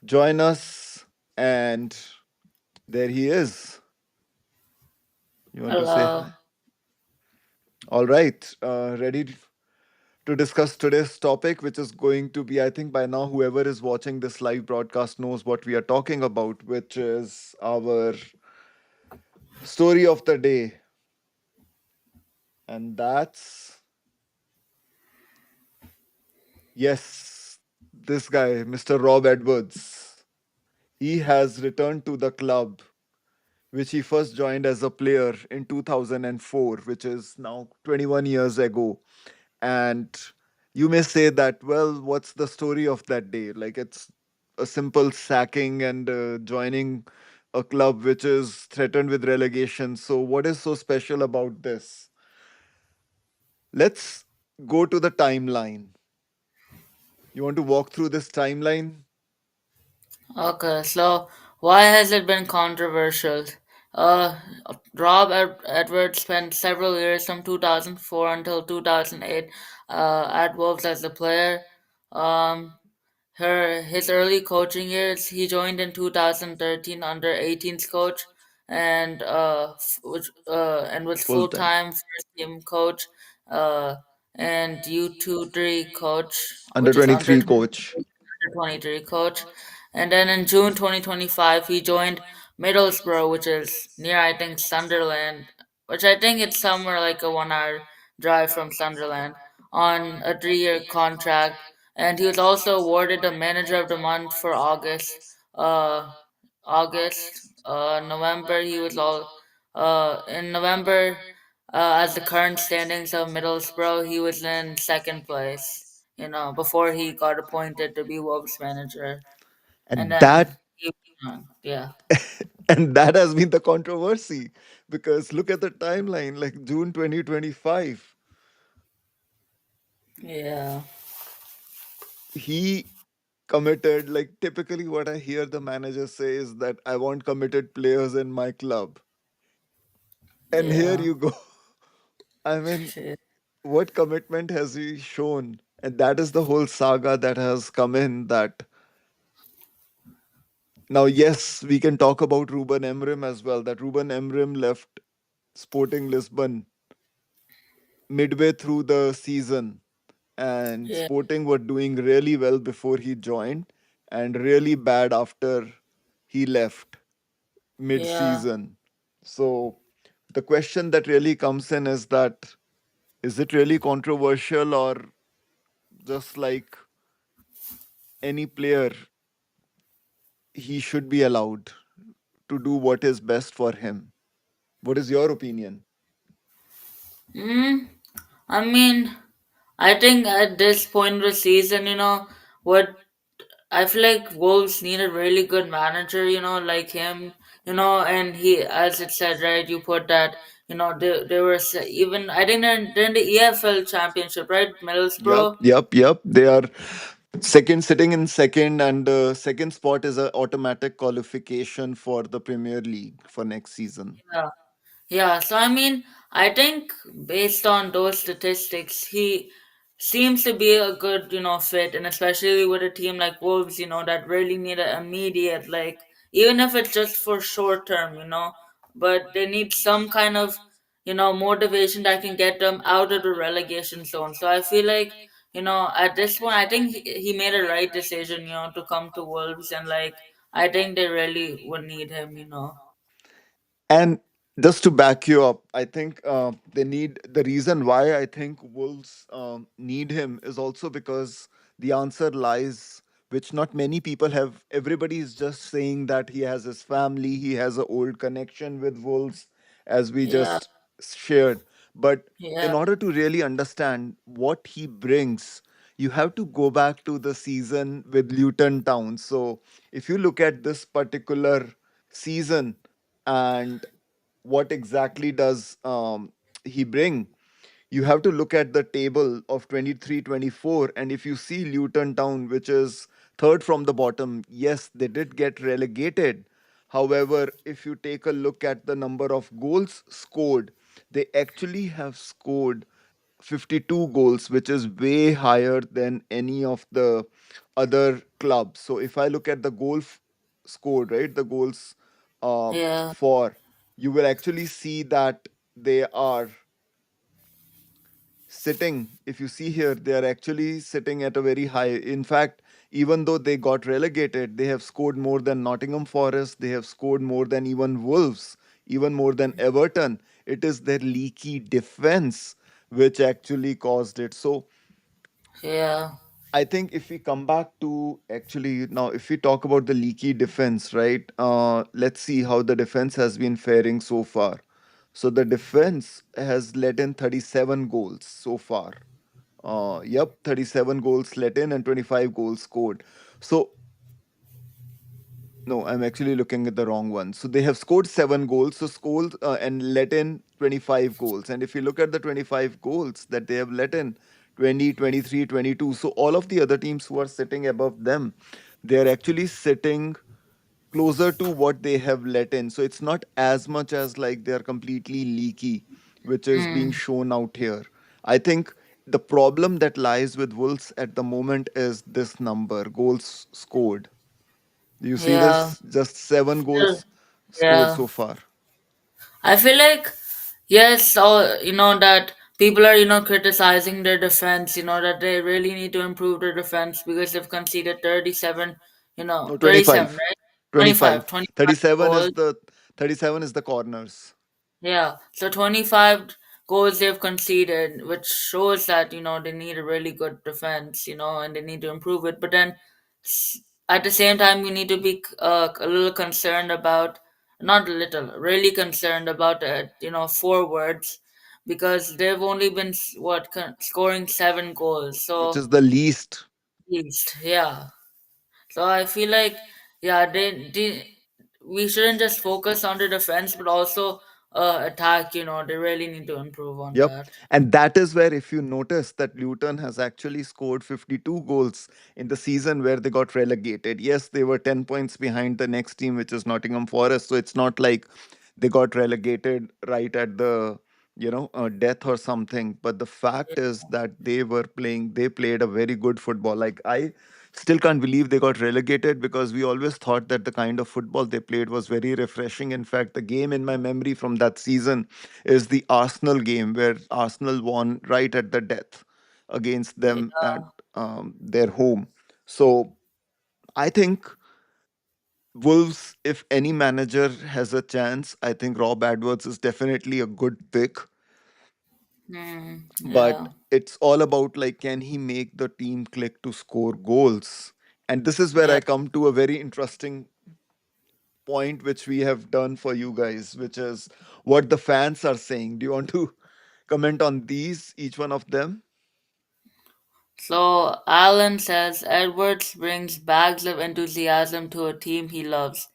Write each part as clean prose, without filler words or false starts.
join us. And there he is. You want to say Hello. hi? All right. Ready to discuss today's topic, which is going to be, I think by now, whoever is watching this live broadcast knows what we are talking about, which is our story of the day. And that's, yes, this guy, Mr. Rob Edwards. He has returned to the club, which he first joined as a player in 2004, which is now 21 years ago. And you may say that, well, what's the story of that day? Like, it's a simple sacking and joining a club which is threatened with relegation. So, what is so special about this? Let's go to the timeline. You want to walk through this timeline? Okay, so why has it been controversial? Uh, Edwards spent several years from 2004 until 2008 at Wolves as a player. Um, his early coaching years, he joined in 2013 under 18s coach and was Full full time. time first team coach uh, and U23 coach, Under which is 23 coach. under 23 coach. And then in June 2025, he joined Middlesbrough, which is near, I think, Sunderland, which I think it's somewhere like a 1 hour drive from Sunderland, on a 3 year contract. And he was also awarded the Manager of the Month for August. November, he was all. In November, as the current standings of Middlesbrough, he was in second place, before he got appointed to be Wolves manager. And And then that he, yeah, and that has been the controversy because look at the timeline, like June 2025. yeah, He committed, like typically what I hear the manager say is that I want committed players in my club. And here yeah, you go. I mean, what commitment has he shown? And that is the whole saga that has come in. That now, yes, we can talk about Ruben Emrim as well. That Ruben Emrim left Sporting Lisbon midway through the season, and yeah, Sporting were doing really well before he joined, and really bad after he left mid yeah. season. So, the question that really comes in is that is it really controversial, or just like any player, he should be allowed to do what is best for him? What is your opinion? Mm, I mean, I think at this point of the season, what I feel like Wolves need a really good manager, like him, and he, as it said, right, you put that, they were even, I think they're in the EFL Championship, right, Yep, Middlesbrough? yep, yep. They are second, sitting in second, and the second spot is a automatic qualification for the Premier League for next season. Yeah. Yeah, so I mean, I think based on those statistics, he seems to be a good, fit, and especially with a team like Wolves, that really need an immediate, like, even if it's just for short term, but they need some kind of, motivation that can get them out of the relegation zone. So I feel like, at this point, I think he made a right decision, to come to Wolves, and like, I think they really would need him. And just to back you up, I think they need the reason why I think Wolves need him is also because the answer lies, which not many people have. Everybody is just saying that he has his family, he has an old connection with Wolves, as we Yeah, just shared. But in yeah. order to really understand what he brings, you have to go back to the season with Luton Town. So if you look at this particular season, and what exactly does he bring, you have to look at the table of 23-24, and if you see Luton Town, which is third from the bottom, yes, they did get relegated. However, if you take a look at the number of goals scored, they actually have scored 52 goals, which is way higher than any of the other clubs. So if I look at the scored, right, the goals Yeah. for, you will actually see that they are sitting, if you see here, they are actually sitting at a very high. In fact, even though they got relegated, they have scored more than Nottingham Forest, they have scored more than even Wolves, even more than Everton. It is their leaky defense which actually caused it. So Yeah. I think if we come back to, actually, now if we talk about the leaky defense, right? Let's see how the defense has been faring so far. So the defense has let in 37 goals so far. Yep, 37 goals let in and 25 goals scored. So no, I'm actually looking at the wrong one. So they have scored 7 goals, so scored and let in 25 goals. And if you look at the 25 goals that they have let in, 20, 23, 22. So all of the other teams who are sitting above them, they are actually sitting closer to what they have let in. So it's not as much as like they are completely leaky, which is being Mm. shown out here. I think the problem that lies with Wolves at the moment is this number, goals scored. Do you see Yeah. this? Just 7 goals scored Yeah. so far. I feel like, yes, so that people are criticizing their defense. That they really need to improve their defense because they've conceded 37. No, 37, 25. right? 25. 25 37 is goals. the 37 is the corners, Yeah, so 25 goals they've conceded, which shows that, they need a really good defense, and they need to improve it. But then s- at the same time, we need to be a little concerned about, not a little, really concerned about, forwards, because they've only been, scoring 7 goals. which So, is the least. least, yeah. So I feel like, yeah, we shouldn't just focus on the defense, but also attack. They really need to improve on Yep. that. And that is where, if you notice, that Luton has actually scored 52 goals in the season where they got relegated. Yes, they were 10 points behind the next team, which is Nottingham Forest. So it's not like they got relegated right at the, death or something. But the fact is that they played a very good football. Like, I still can't believe they got relegated because we always thought that the kind of football they played was very refreshing. In fact, the game in my memory from that season is the Arsenal game where Arsenal won right at the death against them at their home. So I think Wolves, if any manager has a chance, I think Rob Edwards is definitely a good pick. But Yeah. it's all about, like, can he make the team click to score goals? And this is where Yeah. I come to a very interesting point which we have done for you guys, which is what the fans are saying. Do you want to comment on these, each one of them? So Alan says Edwards brings bags of enthusiasm to a team he loves.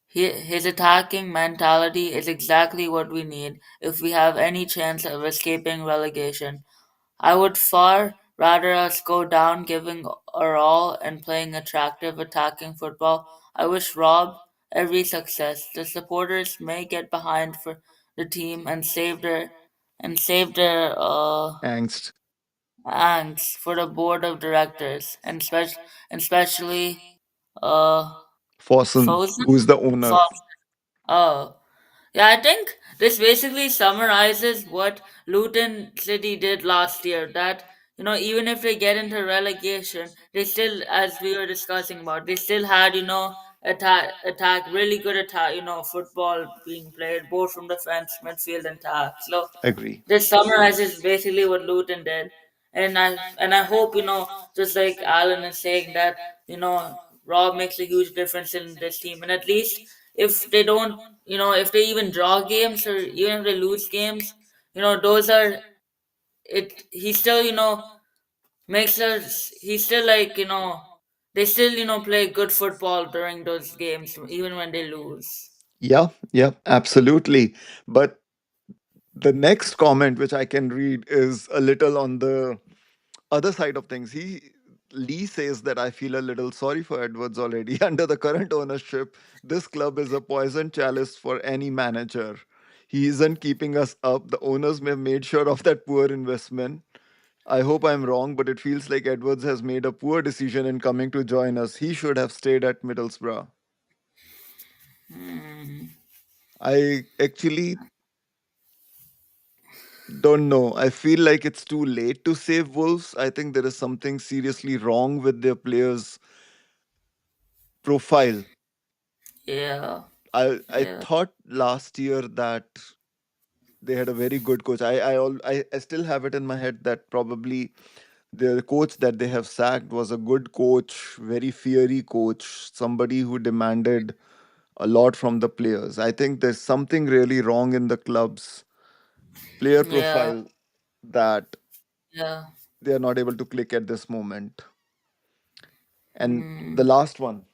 His attacking mentality is exactly what we need if we have any chance of escaping relegation. I would far rather us go down giving our all and playing attractive attacking football. I wish Rob every success. The supporters may get behind for the team and save their Angst. angst for the board of directors and especially uh Fossen, Fosun. who is the owner. Oh, yeah, I think this basically summarizes what Luton City did last year. That, even if they get into relegation, they still, as we were discussing about, they still had, really good attack, football being played both from defense, midfield, and attack. So Agree. this summarizes basically what Luton did, and I hope, just like Alan is saying, that Rob makes a huge difference in this team, and at least if they don't, if they even draw games or even if they lose games, those are it. He still, makes us. He still, like, they still, play good football during those games, even when they lose. Yeah, yeah, absolutely. But the next comment which I can read is a little on the other side of things. Lee says that I feel a little sorry for Edwards already. Under the current ownership, this club is a poison chalice for any manager. He isn't keeping us up. The owners may have made sure of that poor investment. I hope I'm wrong, but it feels like Edwards has made a poor decision in coming to join us. He should have stayed at Middlesbrough. Hmm. I actually don't know. I feel like it's too late to save Wolves. I think there is something seriously wrong with their players' profile. Yeah. I Yeah. thought last year that they had a very good coach. I still have it in my head that probably the coach that they have sacked was a good coach, very fiery coach, somebody who demanded a lot from the players. I think there's something really wrong in the club's player Yeah. profile that Yeah. they are not able to click at this moment. And the Hmm. last one,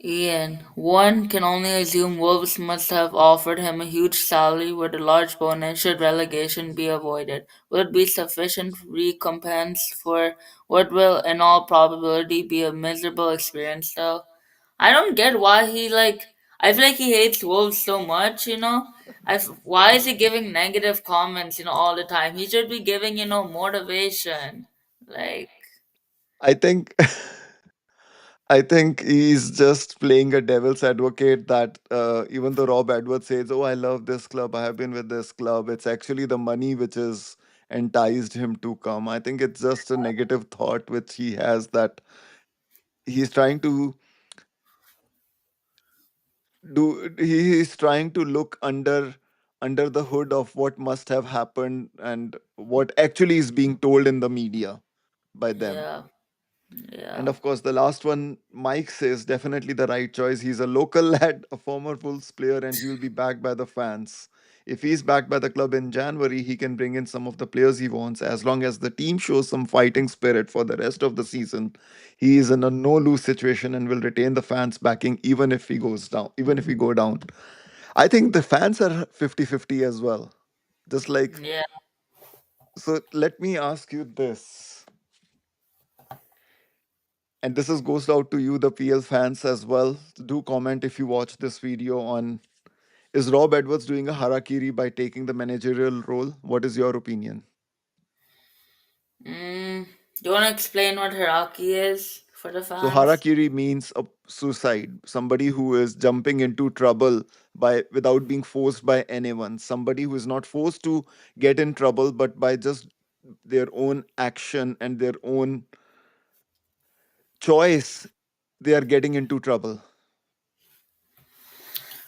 Ian, one can only assume Wolves must have offered him a huge salary with a large bonus should relegation be avoided. Would it be sufficient recompense for what will, in all probability, be a miserable experience, though? I don't get why he, like. I feel like he hates Wolves so much, you know? Why is he giving negative comments, all the time? He should be giving, motivation. Like, I think I think he's just playing a devil's advocate that even though Rob Edwards says, "Oh, I love this club. I have been with this club," it's actually the money which has enticed him to come. I think it's just a negative thought which he has that he's trying to he's trying to look under the hood of what must have happened and what actually is being told in the media by them. yeah, And yeah. of course, the last one, Mike says, definitely the right choice. He's a local lad, a former Wolves player, and he will be backed by the fans. If he's backed by the club in January, he can bring in some of the players he wants. As long as the team shows some fighting spirit for the rest of the season, he is in a no-lose situation and will retain the fans' backing even if he goes down, even if we go down. I think the fans are 50-50 as well. Just like, Yeah. so let me ask you this. And this is goes out to you, the PL fans as well. Do comment if you watch this video on, is Rob Edwards doing a harakiri by taking the managerial role? What is your opinion? Mm, do you want to explain what hierarchy is for the So fans? harakiri means a suicide, somebody who is jumping into trouble by without being forced by anyone, somebody who is not forced to get in trouble, but by just their own action and their own choice, they are getting into trouble.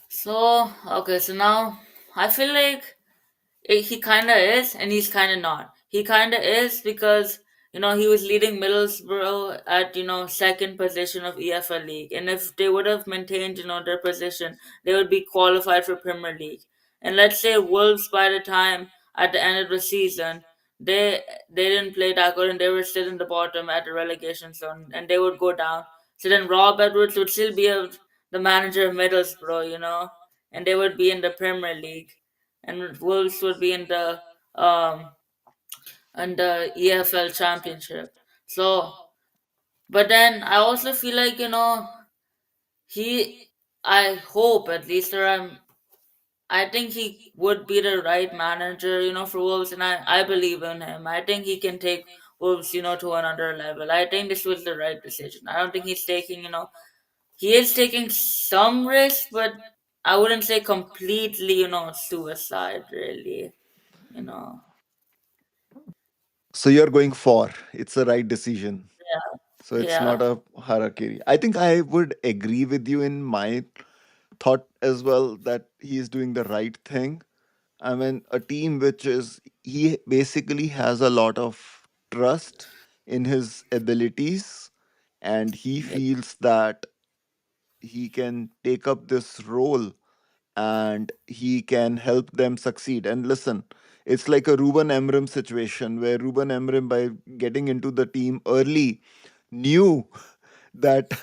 So, okay, so now I feel like he kind of is and he's kind of not. He kind of is because he was leading Middlesbrough at second position of EFL League, and if they would have maintained their position, they would be qualified for Premier League. And let's say Wolves by the time at the end of the season they didn't play that good and they were still in the bottom at the relegation zone and they would go down. So then Rob Edwards would still be the manager of Middlesbrough, and they would be in the Premier League and Wolves would be um in the EFL Championship. So, but then I also feel like he. I hope at least, or I think he would be the right manager, for Wolves, and I believe in him. I think he can take Wolves, to another level. I think this was the right decision. I don't think he's taking, he is taking some risk, but I wouldn't say completely, suicide, really, you know. So you're going for it's the right decision. So it's not Yeah. a harakiri. I think I would agree with you in my thought as well that he is doing the right thing. I mean, a team which is, he basically has a lot of trust in his abilities and he Yeah. feels that he can take up this role and he can help them succeed. And listen, it's like a Ruben Emrim situation where Ruben Emrim, by getting into the team early, knew that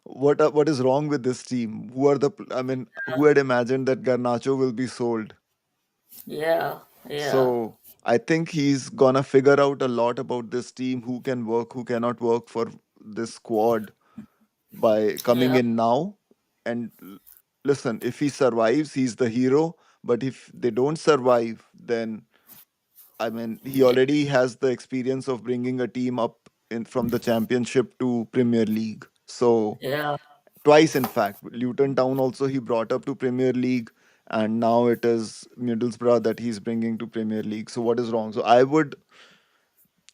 what is wrong with this team. Who are the? I mean, who had imagined that Garnacho will be sold? Yeah. Yeah. So I think he's gonna figure out a lot about this team, who can work, who cannot work for this squad by coming Yeah. in now. And listen, if he survives, he's the hero. But if they don't survive, then I mean, he already has the experience of bringing a team up from the championship to Premier League. So Yeah, twice, in fact, Luton Town also he brought up to Premier League, and now it is Middlesbrough that he's bringing to Premier League. So what is wrong? So I would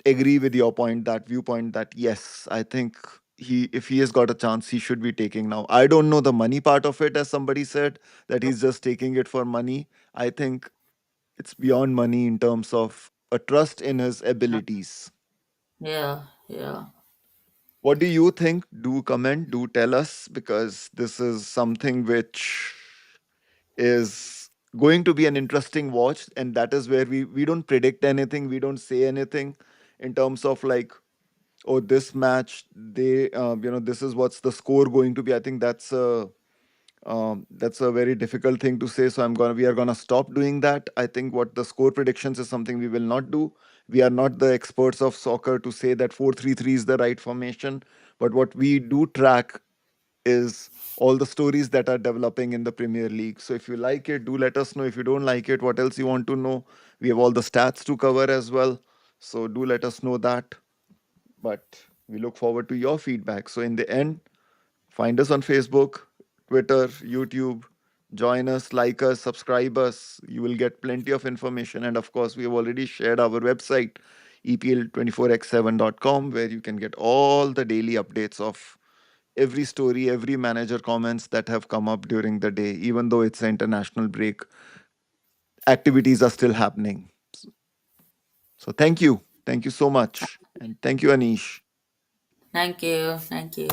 agree with your point, that viewpoint, that yes, I think if he has got a chance, he should be taking now. I don't know the money part of it, as somebody said that he's just taking it for money. I think it's beyond money in terms of a trust in his abilities. yeah, yeah. What do you think? Do comment, do tell us, because this is something which is going to be an interesting watch, and that is where we don't predict anything, we don't say anything in terms of like, oh, this match they this is what's the score going to be. I think that's a very difficult thing to say, so we are gonna stop doing that. I think what the score predictions is something we will not do. We are not the experts of soccer to say that 4-3-3 is the right formation, but what we do track is all the stories that are developing in the Premier League. So if you like it, do let us know. If you don't like it, what else you want to know? We have all the stats to cover as well. So do let us know that. But we look forward to your feedback. So in the end, find us on Facebook, Twitter, YouTube. Join us, like us, subscribe us. You will get plenty of information. And of course, we have already shared our website, epl24x7.com, where you can get all the daily updates of every story, every manager comments that have come up during the day. Even though it's an international break, activities are still happening. So thank you. Thank you so much. And thank you, Anish. Thank you, thank you.